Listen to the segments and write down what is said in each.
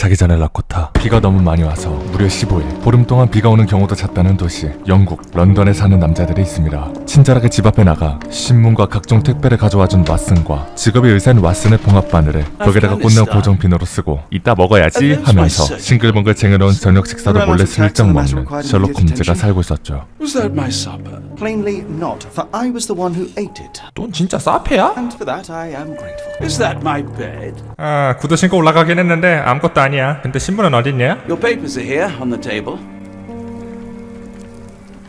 자기 전에 라코타. 비가 너무 많이 와서 무려 15일 보름 동안 비가 오는 경우도 잦다는 도시 영국 런던에 사는 남자들이 있습니다. 친절하게 집 앞에 나가 신문과 각종 택배를 가져와준 왓슨과 직업이 의사인 왓슨의 봉합 바늘에 벽에다가 꽃내어 고정 비누로 쓰고 이따 먹어야지 하면서 싱글벙글 쟁여놓은 저녁 식사도 몰래 슬쩍 먹는 셜록 홈즈가 살고 있었죠. Was that my supper? Plainly not, for I was the one who ate it. 넌 진짜 사페야? And for that I am grateful. Is that my bed? 아, 구두 신고 올라가긴 했는데 아무것도 아니야. 근데 신문은 어딨냐? Your papers are here on the table.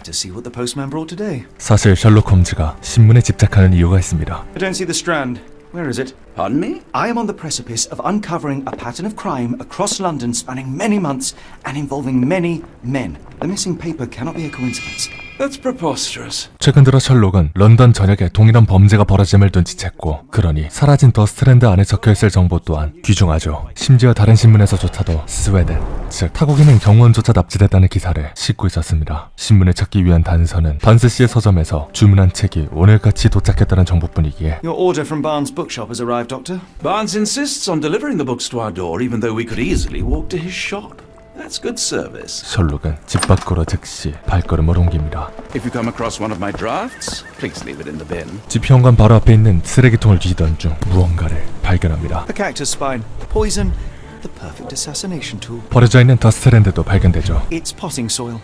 To see what the postman brought today. 사실 셜록 홈즈가 신문에 집착하는 이유가 있습니다. I don't see the strand. Where is it? Pardon me? I am on the precipice of uncovering a pattern of crime across London spanning many months and involving many men. The missing paper cannot be a coincidence. That's preposterous. 최근 들어 셜록은 런던 전역에 동일한 범죄가 벌어짐을 눈치챘고, 그러니 사라진 더 스트랜드 안에 적혀있을 정보 또한 귀중하죠. 심지어 다른 신문에서조차도 스웨덴, 즉 타국인은 경호원조차 납치됐다는 기사를 싣고 있었습니다. 신문을 찾기 위한 단서는 반스 씨의 서점에서 주문한 책이 오늘같이 도착했다는 정보뿐이기에 Your order from Barnes' bookshop has arrived, Doctor. Barnes insists on delivering the books to our door even though we could easily walk to his shop. That's good service. 셜록은 집 밖으로 즉시 발걸음을 옮깁니다. If you come across one of my drafts, please leave it in the bin. 집 현관 바로 앞에 있는 쓰레기통을 뒤지던 중 무언가를 발견합니다. A cactus spine. Poison. The perfect assassination tool. 버려져 있는 더스트랜드도 발견되죠. It's potting soil.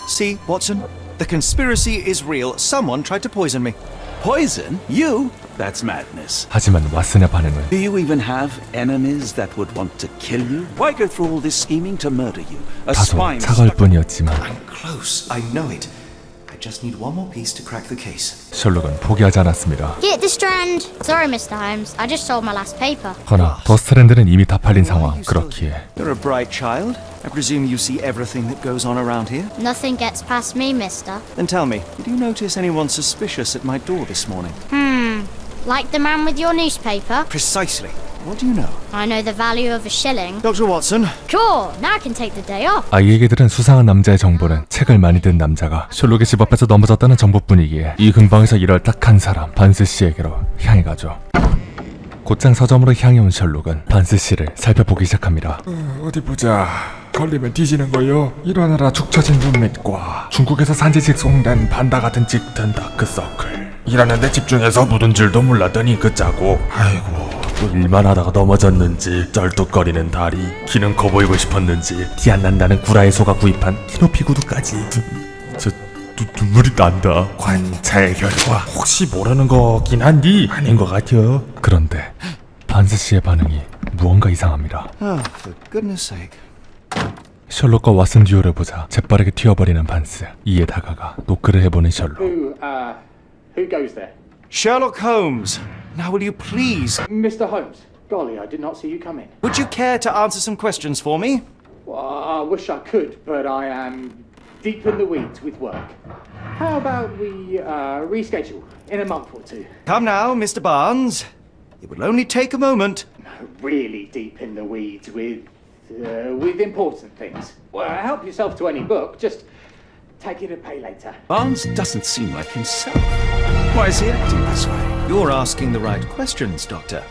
See, Watson? The conspiracy is real. Someone tried to poison me. Poison? You? That's madness. 하지만 왓슨의 반응은 Do you even have enemies that would want to kill you? Why go through all this scheming to murder you? A 다소 swine 차가울 stuck... 뿐이었지만 I'm close. I know it. I just need one more piece to crack the case. 셜록은 포기하지 않았습니다. Get the strand. Sorry, Mr. Holmes. I just sold my last paper. 허나 더스트랜드는 이미 다 팔린 상황. 그렇기에 You're a bright child. I presume you see everything that goes on around here. Nothing gets past me, mister. Then tell me, did you notice anyone suspicious at my door this morning? Like the man with your newspaper? Precisely. What do you know? I know the value of a shilling. Dr. Watson. Cool. Now I can take the day off. 아이에게 들은 수상한 남자의 정보는 책을 많이 든 남자가 셜록의 집 앞에서 넘어졌다는 정보뿐이기에 이 근방에서 일할 딱 한 사람, 반스 씨에게로 향해 가죠. 곧장 서점으로 향해 온 셜록은 반스 씨를 살펴보기 시작합니다. 어디 보자. 걸리면 뒤지는 거요. 일하느라 축 처진 눈밑과 중국에서 산지 직송된 반다 같은 짙은 다크서클. 일하는데 집중해서 묻은 줄도 몰랐더니 그 자국. 아이고, 또 일만 하다가 넘어졌는지 쩔뚝거리는 다리. 키는 커 보이고 싶었는지 티 안 난다는 구라의 소가 구입한 키높이 구두까지. 눈물이 난다. 관찰 결과 혹시 모르는 거긴 한디 아닌 것 같아요. 그런데 반스 씨의 반응이 무언가 이상합니다. Oh, for goodness sake. 셜록과 왓슨 듀오를 보자 재빠르게 튀어버리는 반스. 이에 다가가 노크를 해보는 셜록. Who goes there? Sherlock Holmes. Now will you please... Mr. Holmes. Golly, I did not see you come in. Would you care to answer some questions for me? Well, I wish I could, but I am deep in the weeds with work. How about we reschedule in a month or two? Come now, Mr. Barnes. It will only take a moment. Really deep in the weeds with important things. Well, help yourself to any book. Just take it and pay later. Barnes doesn't seem like himself. Why is he acting this way? You're asking the right questions, Doctor.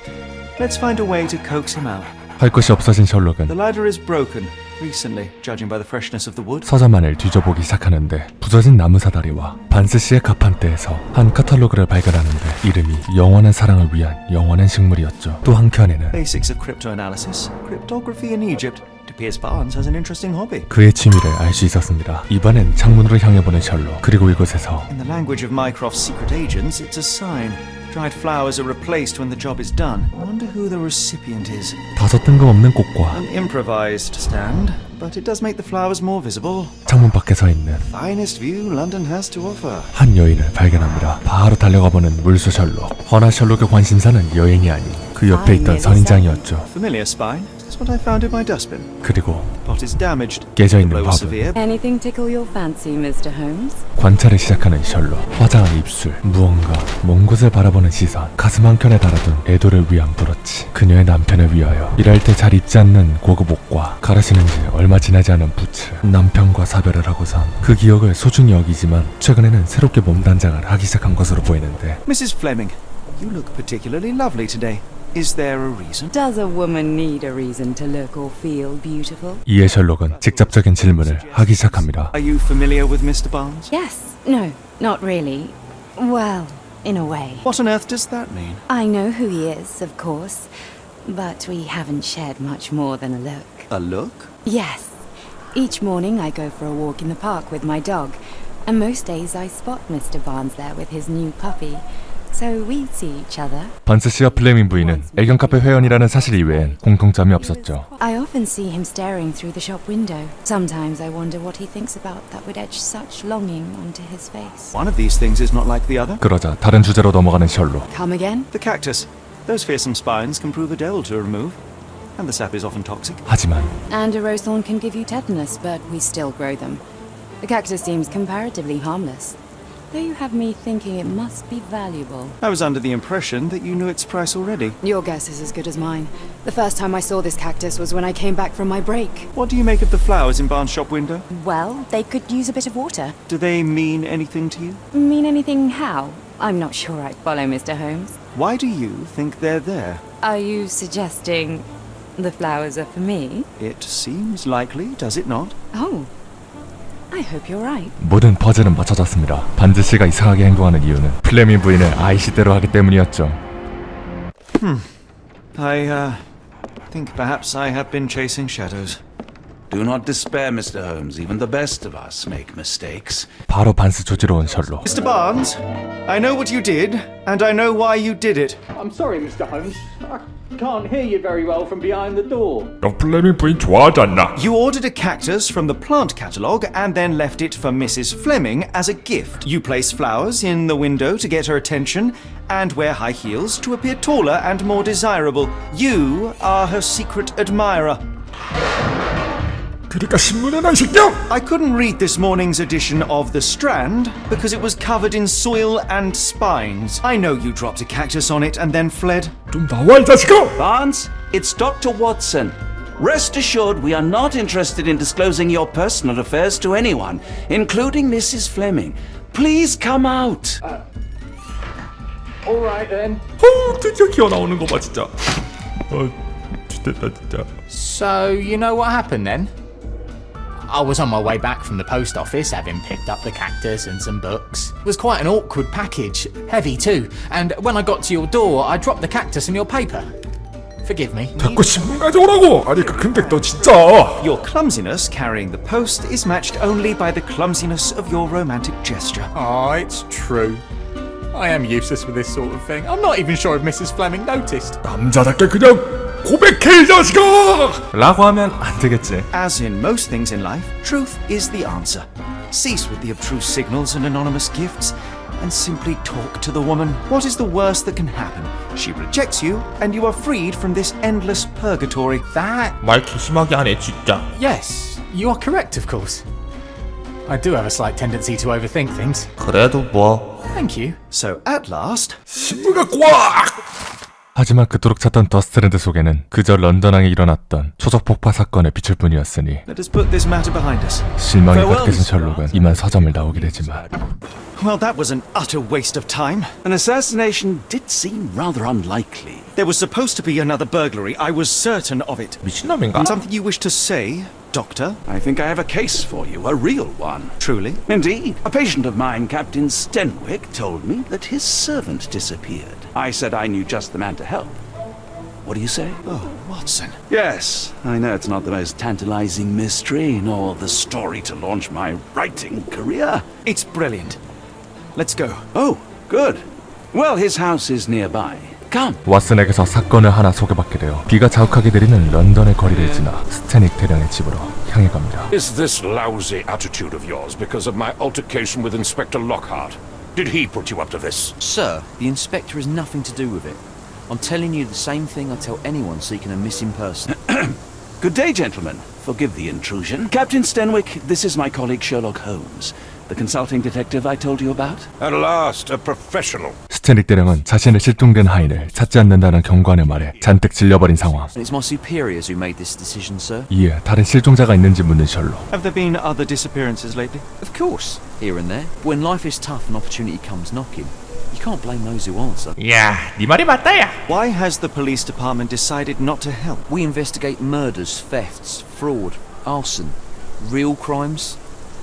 Let's find a way to coax him out. 할 것이 없어진 셜록은 The ladder is broken recently, judging by the freshness of the wood. 서점 안을 뒤져보기 시작하는데 부서진 나무 사다리와 반스 씨의 가판대에서 한 카탈로그를 발견하는데 이름이 영원한 사랑을 위한 영원한 식물이었죠. 또 한켠에는 Basics of cryptoanalysis, cryptography in Egypt. It appears Barnes has an interesting hobby. 그의 취미를 알 수 있었습니다. 이번엔 창문으로 향해보는 셜록. 그리고 이곳에서 In the language of Mycroft's secret agents, it's a sign. Dried flowers are replaced when the job is done. I wonder who the recipient is. 다소 뜬금없는 꽃과 An improvised stand, but it does make the flowers more visible. 창문 밖에 서 있는 Finest view London has to offer. 한 여인을 발견합니다. 바로 달려가보는 물소 셜록. 허나 셜록의 관심사는 여인이 아닌 그 옆에 있던 선인장이었죠. Familiar spine. That's what I found in my dustbin. 그리고 Pot is damaged. 깨져있는 Blow was 화분. severe. Anything tickle your fancy, Mr. Holmes? 관찰을 시작하는 셜록. 화장한 입술, 무언가 먼 곳을 바라보는 시선, 가슴 한켠에 달아둔 애도를 위한 브로치. 그녀의 남편을 위하여 일할 때 잘 입지 않는 고급 옷과 가르치는 지 얼마 지나지 않은 부츠. 남편과 사별을 하고선 그 기억을 소중히 여기지만 최근에는 새롭게 몸 단장을 하기 시작한 것으로 보이는데 Mrs. Fleming, you look particularly lovely today. Is there a reason? Does a woman need a reason to look or feel beautiful? 이에 셜록은 직접적인 질문을 하기 시작합니다. Are you familiar with Mr. Barnes? Yes. No, not really. Well, in a way. What on earth does that mean? I know who he is, of course, but we haven't shared much more than a look. A look? Yes. Each morning I go for a walk in the park with my dog, and most days I spot Mr. Barnes there with his new puppy, so we see each other. 반스 씨와 플레밍 부인은 애견 카페 회원이라는 사실 이외엔 공통점이 없었죠. I often see him staring through the shop window. Sometimes I wonder what he thinks about that would etch such longing onto his face. One of these things is not like the other. 그러자 다른 주제로 넘어가는 셜록. Come again? The cactus. Those fearsome spines can prove a devil to remove, and the sap is often toxic. 하지만 And a rose thorn can give you tetanus, but we still grow them. The cactus seems comparatively harmless, though you have me thinking it must be valuable. I was under the impression that you knew its price already. Your guess is as good as mine. The first time I saw this cactus was when I came back from my break. What do you make of the flowers in Barnes' shop window? Well, they could use a bit of water. Do they mean anything to you? Mean anything how? I'm not sure I follow, Mr. Holmes. Why do you think they're there? Are you suggesting the flowers are for me? It seems likely, does it not? Oh, I hope you're right. 모든 퍼즐은 맞춰졌습니다. 반스 씨가 이상하게 행동하는 이유는 플레밍 부인을 아이시대로 하기 때문이었죠. I think perhaps I have been chasing shadows. Do not despair, Mr. Holmes. Even the best of us make mistakes. 바로 반스 조지로 온 셜록. Mr. Barnes, I know what you did, and I know why you did it. I'm sorry, Mr. Holmes. I can't hear you very well from behind the door. 너 플레밍 부인 좋아하지 않나? You ordered a cactus from the plant catalogue and then left it for Mrs. Fleming as a gift. You place flowers in the window to get her attention and wear high heels to appear taller and more desirable. You are her secret admirer. 그러니까 신문에나 이 새끼야! I couldn't read this morning's edition of The Strand because it was covered in soil and spines. I know you dropped a cactus on it and then fled. 좀 나와 이 자식아! Barnes, it's Dr. Watson. Rest assured, we are not interested in disclosing your personal affairs to anyone, including Mrs. Fleming. Please come out. All right then. 드디어 기어 나오는 거 봐 진짜. 죽겠다 진짜. So, you know what happened then? I was on my way back from the post office, having picked up the cactus and some books. It was quite an awkward package, heavy too, and when I got to your door, I dropped the cactus and your paper. Forgive me. 자꾸 신문 가져오라고! 아니 근데 너 진짜! Your clumsiness carrying the post is matched only by the clumsiness of your romantic gesture. Oh, it's true. I am useless with this sort of thing. I'm not even sure if Mrs. Fleming noticed. 남자답게 그냥 고백해 이 자식아! 라고 하면 안 되겠지. As in most things in life, truth is the answer. Cease with the obtruse signals and anonymous gifts, and simply talk to the woman. What is the worst that can happen? She rejects you, and you are freed from this endless purgatory. That... 말 심하게 하네 진짜. Yes, you are correct, of course. I do have a slight tendency to overthink things. 그래도 뭐. Thank you. So at last, 신문가 꽉! 하지만 그토록 찾던 더스트랜드 속에는 그저 런던항에 일어났던 초속 폭파 사건의 빛일 뿐이었으니 let us put this matter behind us. 실망이 가득해진 셜록은 이만 서점을 나오게 되지만 Well, that was an utter waste of time. An assassination did seem rather unlikely. There was supposed to be another burglary. I was certain of it. 미친놈인가? Something you wish to say, Doctor? I think I have a case for you, a real one. Truly? Indeed. A patient of mine, Captain Stenwick, told me that his servant disappeared. I said I knew just the man to help. What do you say? Oh, Watson. Yes, I know it's not the most tantalizing mystery, nor the story to launch my writing career. It's brilliant. Let's go. Oh, good. Well, his house is nearby. Come. 왓슨에게서 사건을 하나 소개받게 되어 비가 자욱하게 내리는 런던의 거리를 지나 스태닉 대령의 집으로 향해 갑니다. Is this lousy attitude of yours because of my altercation with Inspector Lockhart? Did he put you up to this? Sir, the inspector has nothing to do with it. I'm telling you the same thing I tell anyone seeking a missing person. Good day, gentlemen. Forgive the intrusion. Captain Stenwick, this is my colleague Sherlock Holmes, the consulting detective I told you about. At last, a professional. 스태닉 대령은 자신의 실종된 하인을 찾지 않는다는 경관의 말에 잔뜩 질려버린 상황. It's my superiors who made this decision, sir. 이에 다른 실종자가 있는지 묻는 셜록. Have there been other disappearances lately? Of course, here and there. But when life is tough and opportunity comes knocking, You can't blame those who answer. 야, 네 말이 맞다 야. Why has the police department decided not to help? We investigate murders, thefts, fraud, arson, real crimes.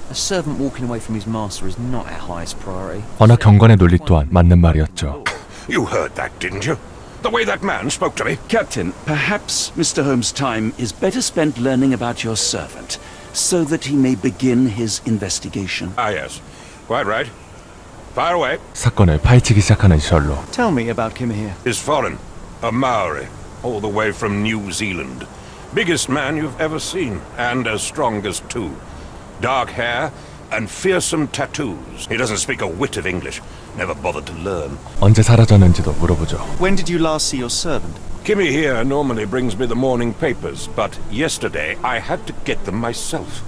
A servant walking away from his master is not our highest priority. 언어 경관의 논리 또한 맞는 말이었죠. You heard that, didn't you? The way that man spoke to me. Captain, perhaps Mr. Holmes' time is better spent learning about your servant, so that he may begin his investigation. Ah, yes. Quite right. Fire away. 사건을 파헤치기 시작하는 셜록. Tell me about Kimahir. Is foreign. A Maori. All the way from New Zealand. Biggest man you've ever seen. And as strong as two. Dark hair and fearsome tattoos. He doesn't speak a whit of English. Never bothered to learn. 언제 사라졌는지도 물어보죠. When did you last see your servant? Kimmy here normally brings me the morning papers, but yesterday I had to get them myself.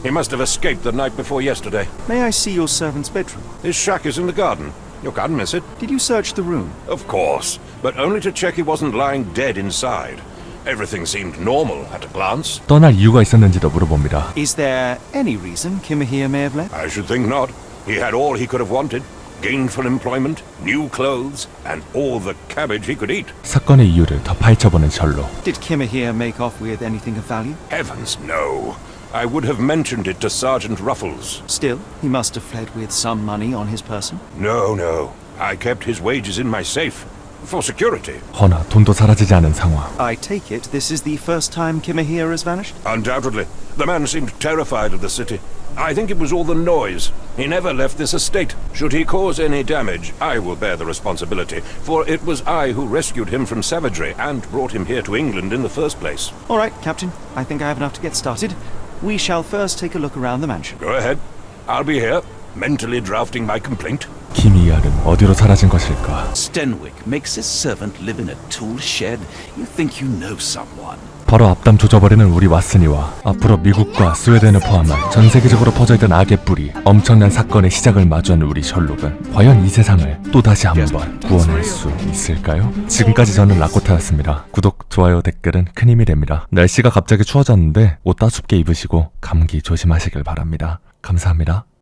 He must have escaped the night before yesterday. May I see your servant's bedroom? His shack is in the garden. You can't miss it. Did you search the room? Of course, but only to check he wasn't lying dead inside. Everything seemed normal at a glance. 떠날 이유가 있었는지도 물어봅니다. Is there any reason Kimahir may have left? I should think not. He had all he could have wanted. Gainful employment, new clothes, and all the cabbage he could eat. 사건의 이유를 더 파헤쳐보는 셜록. Did Kimahir make off with anything of value? Heavens, no. I would have mentioned it to Sergeant Ruffles. Still, he must have fled with some money on his person. No. I kept his wages in my safe. For security. 허나 돈도 사라지지 않은 상황. I take it this is the first time Kimahir has vanished? Undoubtedly. The man seemed terrified of the city. I think it was all the noise. He never left this estate. Should he cause any damage, I will bear the responsibility, for it was I who rescued him from savagery and brought him here to England in the first place. All right, Captain. I think I have enough to get started. We shall first take a look around the mansion. Go ahead. I'll be here, mentally drafting my complaint. 김이알은 어디로 사라진 것일까? Stenwick makes his servant live in a tool shed. You think you know someone. 바로 앞담 조져버리는 우리 왓슨이와 앞으로 미국과 스웨덴을 포함한 전 세계적으로 퍼져있던 악의 뿌리, 엄청난 사건의 시작을 마주한 우리 셜록은 과연 이 세상을 또다시 한번 구원할 수 있을까요? 지금까지 저는 라코타였습니다. 구독, 좋아요, 댓글은 큰 힘이 됩니다. 날씨가 갑자기 추워졌는데 옷 따숩게 입으시고 감기 조심하시길 바랍니다. 감사합니다.